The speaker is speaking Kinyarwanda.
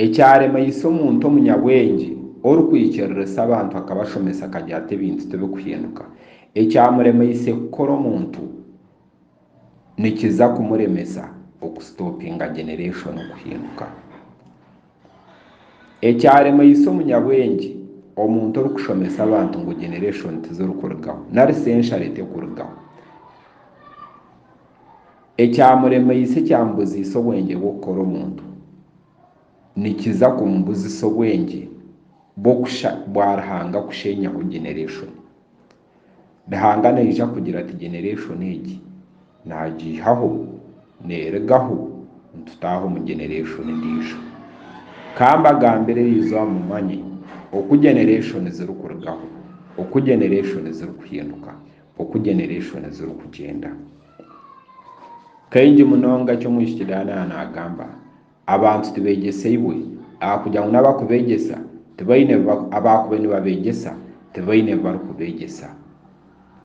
ekyarema ise omuntu omunyabwenge orukwikyereresa abantu akabashomesa akagira ati ebintu tibikuhinduka. Ekyamurema ise kukora omuntu nikiza kumuremesa okustopinga generation okuhinduka. Ekyarema ise omunyabwenge omuntu orukushomesa abantu ngo generation tizirikurugaho nari century tekurugaho. Ekyamurema ise kyambuzisa obwenge bw'okukora omuntu nikiza kumubuzisa obwenge bwa Ruhanga kushenyaho generation. Ruhanga naija kugira ati generation egi nagihaho neregaho ntutaho mu generation ndijo. Kamba gambere izo mumanye oku generation zirikurugaho, oku generation zirikuhinduka, oku generation zirikugenda. Kaingi munonga cyo mwishikirana nagamba abantu tibegeseiwe akugira ngo nabakubegesa tibaine abakubeni babegesa tibaine barikubegesa